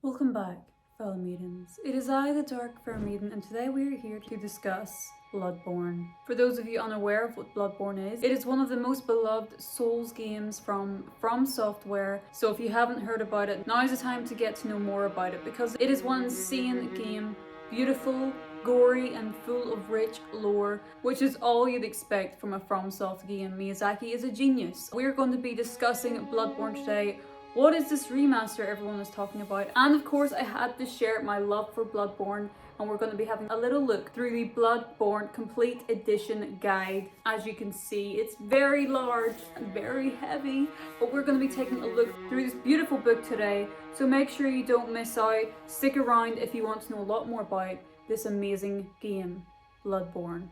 Welcome back, fellow maidens. It is I, the Dark Fair Maiden, and today we are here to discuss Bloodborne. For those of you unaware of what Bloodborne is, it is one of the most beloved Souls games from Software. So if you haven't heard about it, now is the time to get to know more about it because it is one insane game, beautiful, gory and full of rich lore, which is all you'd expect from a FromSoft game. Miyazaki is a genius. We're going to be discussing Bloodborne today. What is this remaster everyone is talking about? And of course I had to share my love for Bloodborne, and we're going to be having a little look through the Bloodborne Complete Edition guide. As you can see, it's very large and very heavy, but we're going to be taking a look through this beautiful book today, so make sure you don't miss out. Stick around if you want to know a lot more about this amazing game, Bloodborne.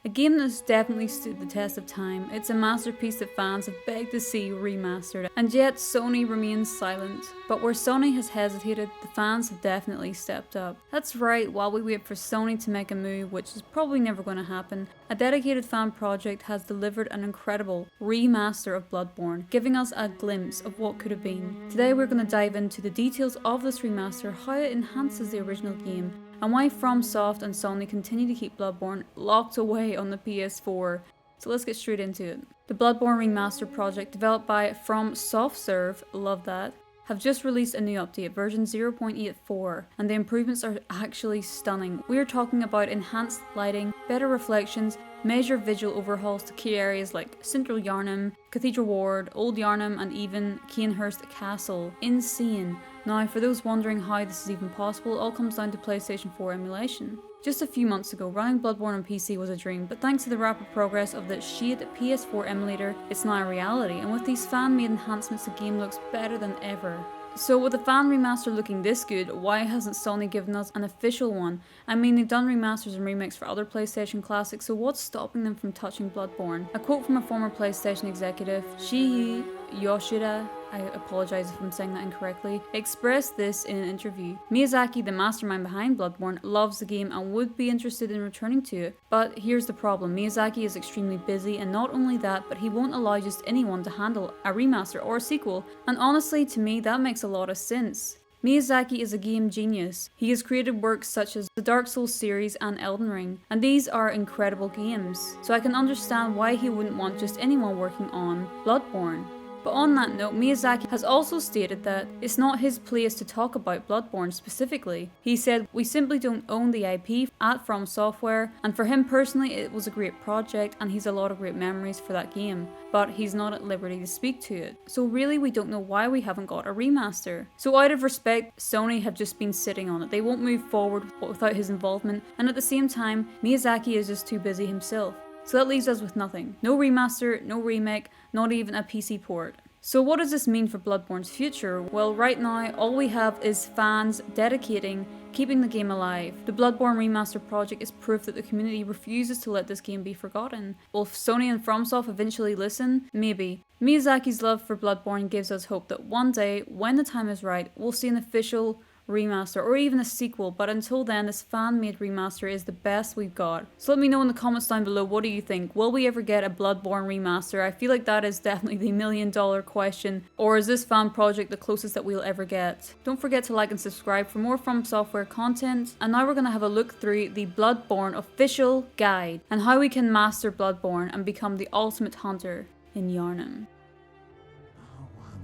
A game that's definitely stood the test of time. It's a masterpiece that fans have begged to see remastered, and yet Sony remains silent. But where Sony has hesitated, the fans have definitely stepped up. That's right, while we wait for Sony to make a move, which is probably never going to happen, a dedicated fan project has delivered an incredible remaster of Bloodborne, giving us a glimpse of what could have been. Today we're going to dive into the details of this remaster, how it enhances the original game, and why FromSoft and Sony continue to keep Bloodborne locked away on the PS4. So let's get straight into it. The Bloodborne Remaster project, developed by FromSoftServe, love that, have just released a new update, version 0.84, and the improvements are actually stunning. We are talking about enhanced lighting, better reflections, major visual overhauls to key areas like Central Yharnam, Cathedral Ward, Old Yharnam, and even Cainhurst Castle. Insane. Now, for those wondering how this is even possible, it all comes down to PlayStation 4 emulation. Just a few months ago, running Bloodborne on PC was a dream, but thanks to the rapid progress of the Shade PS4 emulator, it's now a reality, and with these fan-made enhancements, the game looks better than ever. So with the fan remaster looking this good, why hasn't Sony given us an official one? I mean, they've done remasters and remakes for other PlayStation classics, so what's stopping them from touching Bloodborne? A quote from a former PlayStation executive, Shihi Yoshida, I apologise if I'm saying that incorrectly, expressed this in an interview. Miyazaki, the mastermind behind Bloodborne, loves the game and would be interested in returning to it. But here's the problem, Miyazaki is extremely busy, and not only that, but he won't allow just anyone to handle a remaster or a sequel. And honestly, to me, that makes a lot of sense. Miyazaki is a game genius. He has created works such as the Dark Souls series and Elden Ring, and these are incredible games. So I can understand why he wouldn't want just anyone working on Bloodborne. But on that note, Miyazaki has also stated that it's not his place to talk about Bloodborne specifically. He said, "We simply don't own the IP at From Software, and for him personally it was a great project and he's a lot of great memories for that game, but he's not at liberty to speak to it. So really we don't know why we haven't got a remaster." So out of respect, Sony have just been sitting on it. They won't move forward without his involvement, and at the same time, Miyazaki is just too busy himself. So that leaves us with nothing. No remaster, no remake, not even a PC port. So what does this mean for Bloodborne's future? Well, right now, all we have is fans dedicating, keeping the game alive. The Bloodborne Remaster project is proof that the community refuses to let this game be forgotten. Will Sony and FromSoft eventually listen? Maybe. Miyazaki's love for Bloodborne gives us hope that one day, when the time is right, we'll see an official remaster or even a sequel, but until then this fan-made remaster is the best we've got. So let me know in the comments down below, what do you think? Will we ever get a Bloodborne remaster? I feel like that is definitely the million-dollar question. Or is this fan project the closest that we'll ever get? Don't forget to like and subscribe for more From Software content. And now we're going to have a look through the Bloodborne official guide and how we can master Bloodborne and become the ultimate hunter in Yharnam.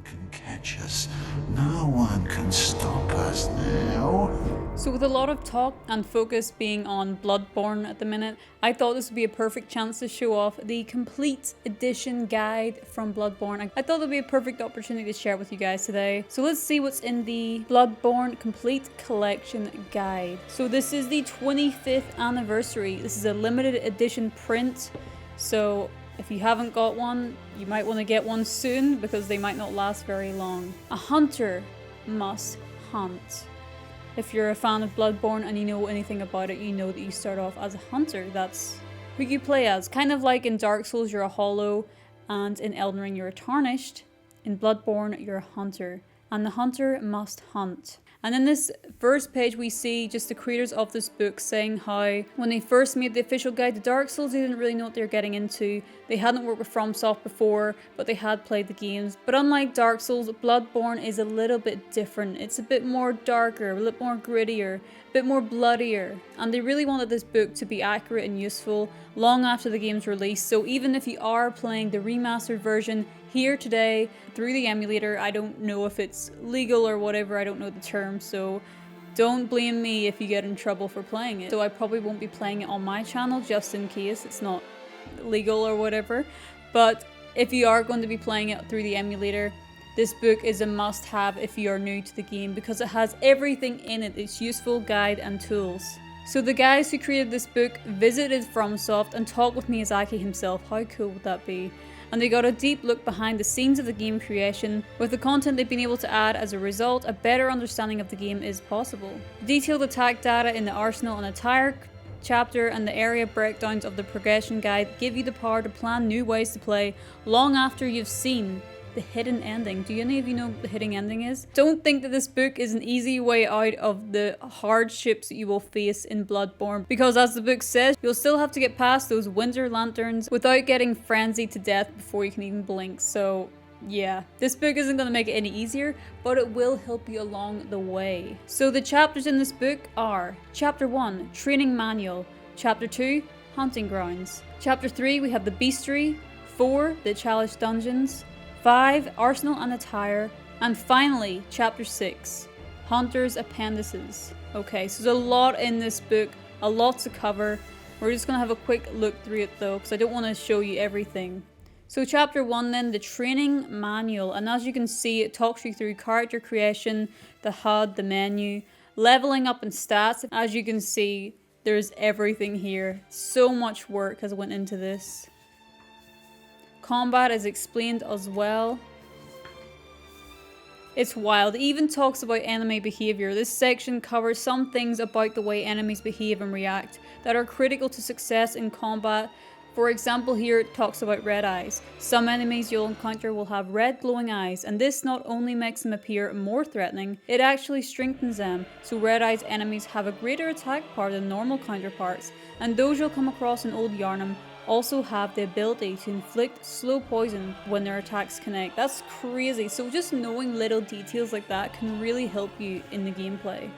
Can catch us. No one can stop us now. So with a lot of talk and focus being on Bloodborne at the minute, I thought this would be a perfect chance to show off the complete edition guide from Bloodborne. I thought it would be a perfect opportunity to share it with you guys today. So let's see what's in the Bloodborne Complete Collection guide. So this is the 25th anniversary. This is a limited edition print. So if you haven't got one, you might want to get one soon because they might not last very long. A hunter must hunt. If you're a fan of Bloodborne and you know anything about it, you know that you start off as a hunter. That's who you play as. Kind of like in Dark Souls you're a hollow, and in Elden Ring you're a tarnished. In Bloodborne you're a hunter. and the hunter must hunt. And in this first page we see just the creators of this book saying how when they first made the official guide to Dark Souls, they didn't really know what they were getting into. They hadn't worked with FromSoft before, but they had played the games. But unlike Dark Souls, Bloodborne is a little bit different. It's a bit more darker, a little more grittier, a bit more bloodier. And they really wanted this book to be accurate and useful long after the game's release. So even if you are playing the remastered version here today through the emulator, I don't know if it's legal or whatever, I don't know the term, so don't blame me if you get in trouble for playing it. So I probably won't be playing it on my channel just in case it's not legal or whatever. But if you are going to be playing it through the emulator, this book is a must-have if you are new to the game because it has everything in it. It's useful guide and tools. So the guys who created this book visited FromSoft and talked with Miyazaki himself. How cool would that be? And they got a deep look behind the scenes of the game creation. With the content they've been able to add as a result, a better understanding of the game is possible. The detailed attack data in the arsenal and attire chapter and the area breakdowns of the progression guide give you the power to plan new ways to play long after you've seen the hidden ending. Do any of you know what the hidden ending is? Don't think that this book is an easy way out of the hardships that you will face in Bloodborne, because as the book says, you'll still have to get past those winter lanterns without getting frenzied to death before you can even blink. So yeah, this book isn't going to make it any easier, but it will help you along the way. So the chapters in this book are Chapter 1, Training Manual. Chapter 2, Hunting Grounds. Chapter 3, we have the Bestiary. 4, the Chalice Dungeons. 5, Arsenal and Attire. And finally, Chapter 6, Hunter's Appendices. Okay, so there's a lot in this book, a lot to cover. We're just going to have a quick look through it though, because I don't want to show you everything. So Chapter 1 then, the Training Manual. And as you can see, it talks you through character creation, the HUD, the menu, leveling up and stats. As you can see, there's everything here. So much work has went into this. Combat is explained as well. It's wild. It even talks about enemy behavior. This section covers some things about the way enemies behave and react that are critical to success in combat. For example, here it talks about red eyes. Some enemies you'll encounter will have red glowing eyes, and this not only makes them appear more threatening, it actually strengthens them. So red eyes enemies have a greater attack power than normal counterparts, and those you'll come across in Old Yarnum also have the ability to inflict slow poison when their attacks connect. That's crazy. So just knowing little details like that can really help you in the gameplay.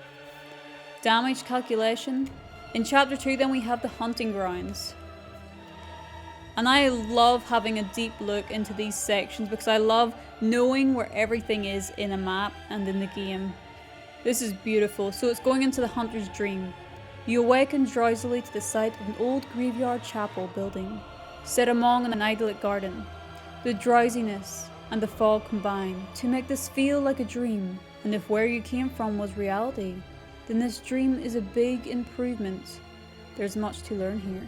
Damage calculation. In Chapter 2 then we have the Hunting Grounds. And I love having a deep look into these sections because I love knowing where everything is in a map and in the game. This is beautiful. So it's going into the Hunter's Dream. You awaken drowsily to the sight of an old graveyard chapel building, set among an idyllic garden. The drowsiness and the fog combine to make this feel like a dream, and if where you came from was reality, then this dream is a big improvement. There's much to learn here.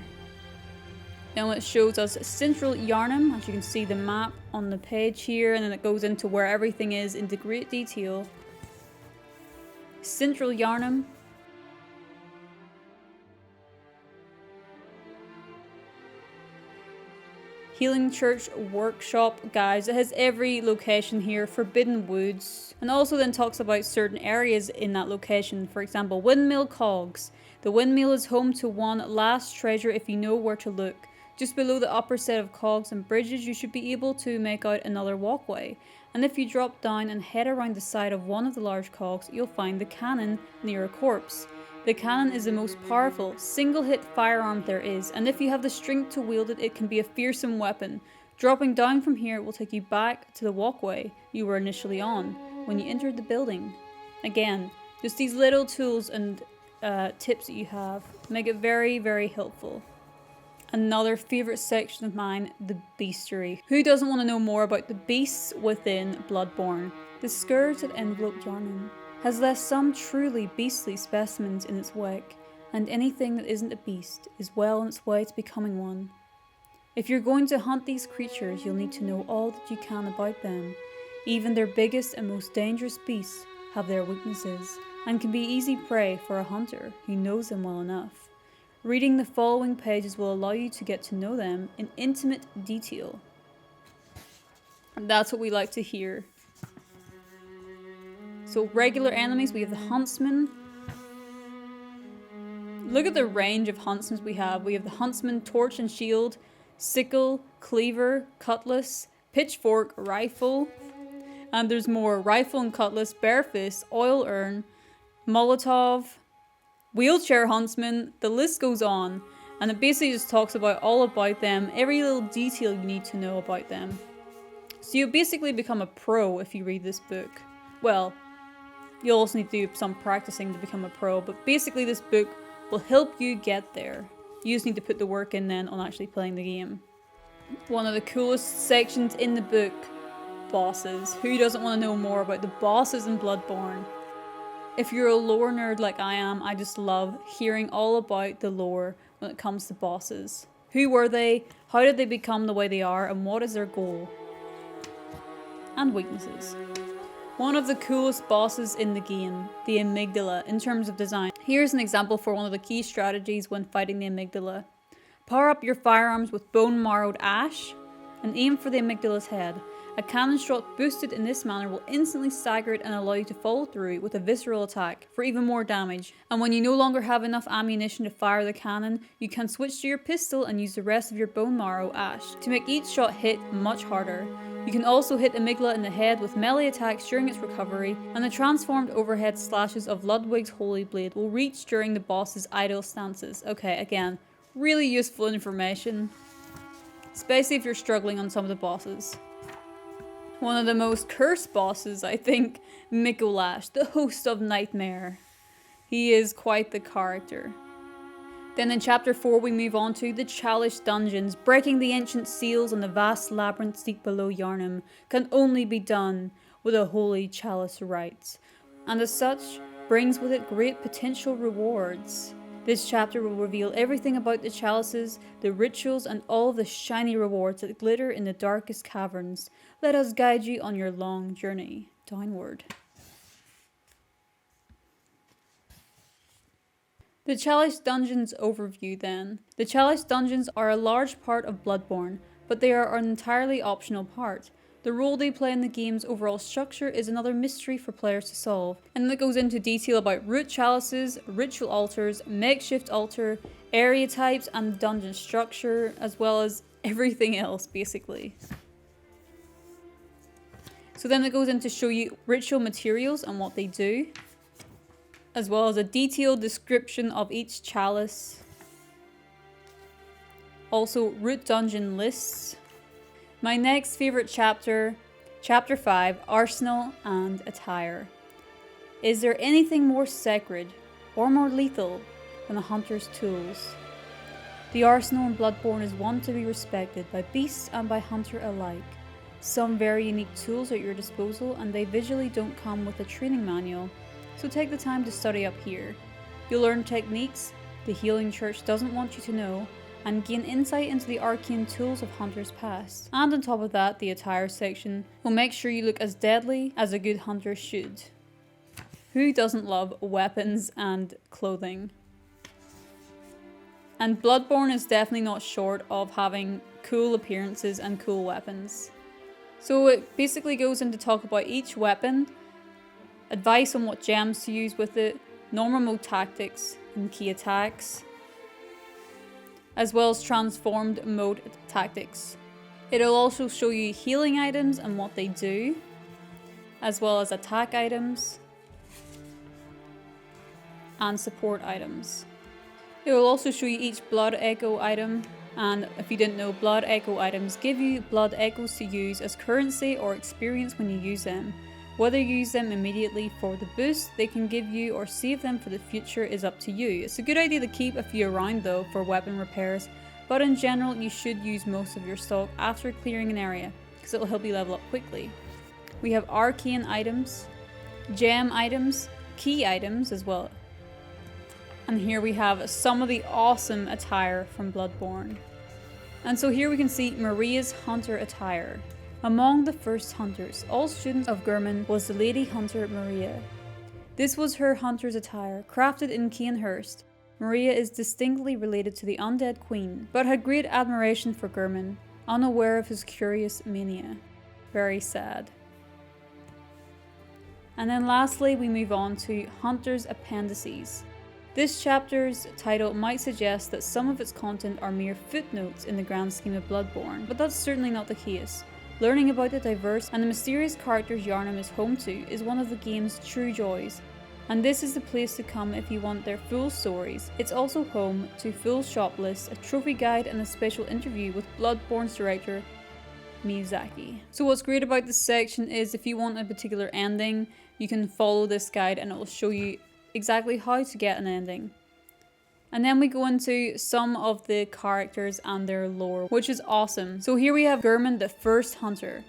Now it shows us Central Yarnum, as you can see the map on the page here, and then it goes into where everything is into great detail. Central Yarnum. Healing Church Workshop, guys. It has every location here. Forbidden Woods. And also then talks about certain areas in that location. For example, Windmill Cogs. The windmill is home to one last treasure if you know where to look. Just below the upper set of cogs and bridges, you should be able to make out another walkway. And if you drop down and head around the side of one of the large cogs, you'll find the cannon near a corpse. The cannon is the most powerful, single-hit firearm there is, and if you have the strength to wield it, it can be a fearsome weapon. Dropping down from here will take you back to the walkway you were initially on when you entered the building. Again, just these little tools and tips that you have make it very, very helpful. Another favourite section of mine, the Bestiary. Who doesn't want to know more about the beasts within Bloodborne? The scourge that enveloped Yarnum has left some truly beastly specimens in its wake, and anything that isn't a beast is well on its way to becoming one. If you're going to hunt these creatures, you'll need to know all that you can about them. Even their biggest and most dangerous beasts have their weaknesses, and can be easy prey for a hunter who knows them well enough. Reading the following pages will allow you to get to know them in intimate detail. And that's what we like to hear. So regular enemies, we have the Huntsman. Look at the range of Huntsmans we have. We have the Huntsman, Torch and Shield, Sickle, Cleaver, Cutlass, Pitchfork, Rifle. And there's more: Rifle and Cutlass, Bare Fist, Oil Urn, Molotov, Wheelchair Huntsman. The list goes on. And it basically just talks about all about them, every little detail you need to know about them. So you basically become a pro if you read this book. Well, you'll also need to do some practicing to become a pro, but basically this book will help you get there. You just need to put the work in then on actually playing the game. One of the coolest sections in the book, bosses. Who doesn't want to know more about the bosses in Bloodborne? If you're a lore nerd like I am, I just love hearing all about the lore when it comes to bosses. Who were they? How did they become the way they are? And what is their goal? And weaknesses. One of the coolest bosses in the game, the amygdala, in terms of design. Here's an example for one of the key strategies when fighting the amygdala. Power up your firearms with bone marrowed ash and aim for the amygdala's head. A cannon shot boosted in this manner will instantly stagger it and allow you to follow through with a visceral attack for even more damage. And when you no longer have enough ammunition to fire the cannon, you can switch to your pistol and use the rest of your bone marrow ash to make each shot hit much harder. You can also hit Amygdala in the head with melee attacks during its recovery, and the transformed overhead slashes of Ludwig's Holy Blade will reach during the boss's idle stances. Okay, again, really useful information, especially if you're struggling on some of the bosses. One of the most cursed bosses, I think, Mikolash, the host of Nightmare. He is quite the character. Then in chapter 4 we move on to the Chalice Dungeons. Breaking the ancient seals on the vast labyrinth deep below Yharnam can only be done with a holy chalice rite, and as such brings with it great potential rewards. This chapter will reveal everything about the chalices, the rituals, and all the shiny rewards that glitter in the darkest caverns. Let us guide you on your long journey downward. The Chalice Dungeons overview then. The Chalice Dungeons are a large part of Bloodborne, but they are an entirely optional part. The role they play in the game's overall structure is another mystery for players to solve, and it goes into detail about root chalices, ritual altars, makeshift altar, area types, and dungeon structure, as well as everything else basically. So then it goes in to show you ritual materials and what they do, as well as a detailed description of each chalice. Also root dungeon lists. My next favourite chapter, chapter 5, Arsenal and Attire. Is there anything more sacred or more lethal than a hunter's tools? The arsenal in Bloodborne is one to be respected by beast and by hunter alike. Some very unique tools are at your disposal, and they visually don't come with a training manual, so take the time to study up here. You'll learn techniques the healing church doesn't want you to know, and gain insight into the arcane tools of hunters past. And on top of that, the attire section will make sure you look as deadly as a good hunter should. Who doesn't love weapons and clothing? And Bloodborne is definitely not short of having cool appearances and cool weapons. So it basically goes into talk about each weapon, advice on what gems to use with it, normal mode tactics and key attacks, as well as transformed mode tactics. It'll also show you healing items and what they do, as well as attack items and support items. It will also show you each blood echo item, and if you didn't know, blood echo items give you blood echoes to use as currency or experience when you use them. Whether you use them immediately for the boost they can give you or save them for the future is up to you. It's a good idea to keep a few around though for weapon repairs, but in general you should use most of your stock after clearing an area, because it will help you level up quickly. We have arcane items, gem items, key items as well. And here we have some of the awesome attire from Bloodborne. And so here we can see Maria's hunter attire. Among the first hunters, all students of Gurman, was the Lady Hunter Maria. This was her hunter's attire, crafted in Cainhurst. Maria is distinctly related to the undead queen, but had great admiration for Gurman, unaware of his curious mania. Very sad. And then lastly, we move on to Hunter's Appendices. This chapter's title might suggest that some of its content are mere footnotes in the grand scheme of Bloodborne, but that's certainly not the case. Learning about the diverse and the mysterious characters Yharnam is home to is one of the game's true joys, and this is the place to come if you want their full stories. It's also home to full shop lists, a trophy guide, and a special interview with Bloodborne's director Miyazaki. So what's great about this section is if you want a particular ending, you can follow this guide and it will show you exactly how to get an ending. And then we go into some of the characters and their lore, which is awesome. So here we have Gehrman, the first hunter.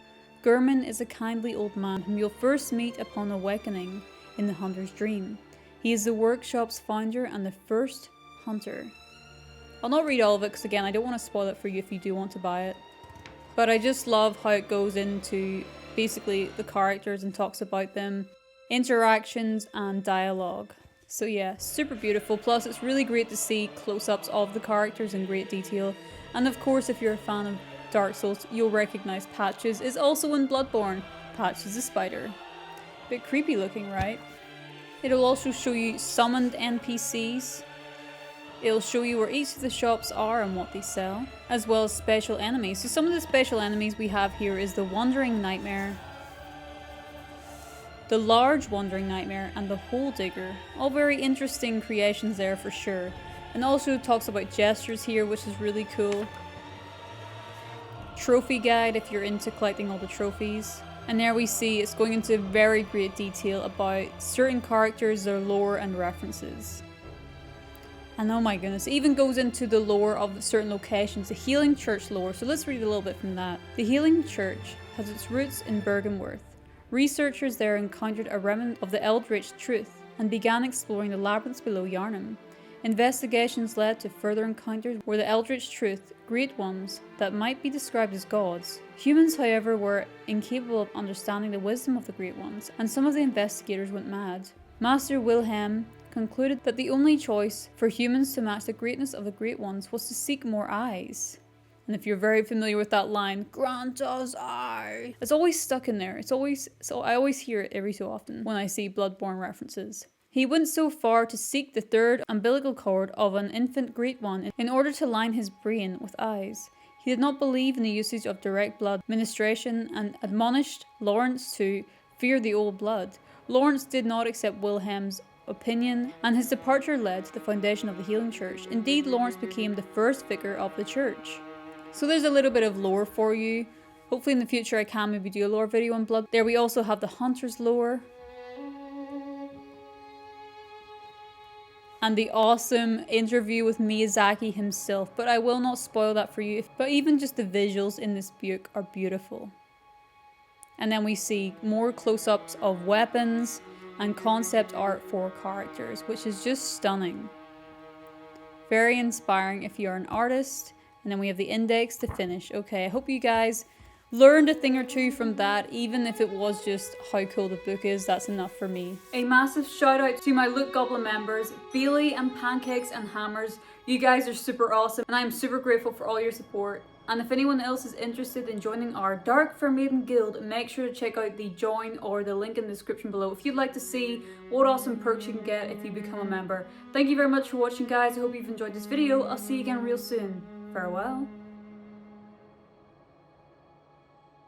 Gehrman is a kindly old man whom you'll first meet upon awakening in the hunter's dream. He is the workshop's founder and the first hunter. I'll not read all of it because again I don't want to spoil it for you if you do want to buy it. But I just love how it goes into basically the characters and talks about them, interactions and dialogue. So yeah, super beautiful. Plus it's really great to see close-ups of the characters in great detail. And of course if you're a fan of Dark Souls, you'll recognise Patches is also in Bloodborne. Patches the spider. Bit creepy looking, right? It'll also show you summoned NPCs. It'll show you where each of the shops are and what they sell, as well as special enemies. So some of the special enemies we have here is the Wandering Nightmare, the Large Wandering Nightmare, and the Hole Digger. All very interesting creations there for sure. And also talks about gestures here, which is really cool. Trophy guide if you're into collecting all the trophies. And there we see it's going into very great detail about certain characters, their lore and references. And oh my goodness, it even goes into the lore of certain locations, the Healing Church lore. So let's read a little bit from that. The Healing Church has its roots in Bergenworth. Researchers there encountered a remnant of the Eldritch Truth and began exploring the labyrinths below Yharnam. Investigations led to further encounters where the Eldritch Truth, great ones that might be described as gods. Humans, however, were incapable of understanding the wisdom of the Great Ones, and some of the investigators went mad. Master Wilhelm concluded that the only choice for humans to match the greatness of the Great Ones was to seek more eyes. And if you're very familiar with that line, grant us eye, it's always stuck in there. I always hear it every so often when I see Bloodborne references. He went so far to seek the third umbilical cord of an infant Great One in order to line his brain with eyes. He did not believe in the usage of direct blood ministration and admonished Lawrence to fear the old blood. Lawrence did not accept Wilhelm's opinion, and his departure led to the foundation of the Healing Church. Indeed, Lawrence became the first vicar of the church. So there's a little bit of lore for you. Hopefully in the future I can maybe do a lore video on Blood. There we also have the Hunter's lore. And the awesome interview with Miyazaki himself, but I will not spoil that for you. But even just the visuals in this book are beautiful. And then we see more close-ups of weapons and concept art for characters, which is just stunning. Very inspiring if you're an artist. And then we have the index to finish. Okay, I hope you guys learned a thing or two from that, even if it was just how cool the book is. That's enough for me. A massive shout out to my Loot Goblin members, Bailey and Pancakes and Hammers. You guys are super awesome and I'm super grateful for all your support. And if anyone else is interested in joining our Dark Fair Maiden Guild, make sure to check out the join or the link in the description below if you'd like to see what awesome perks you can get if you become a member. Thank you very much for watching, guys. I hope you've enjoyed this video. I'll see you again real soon. Farewell.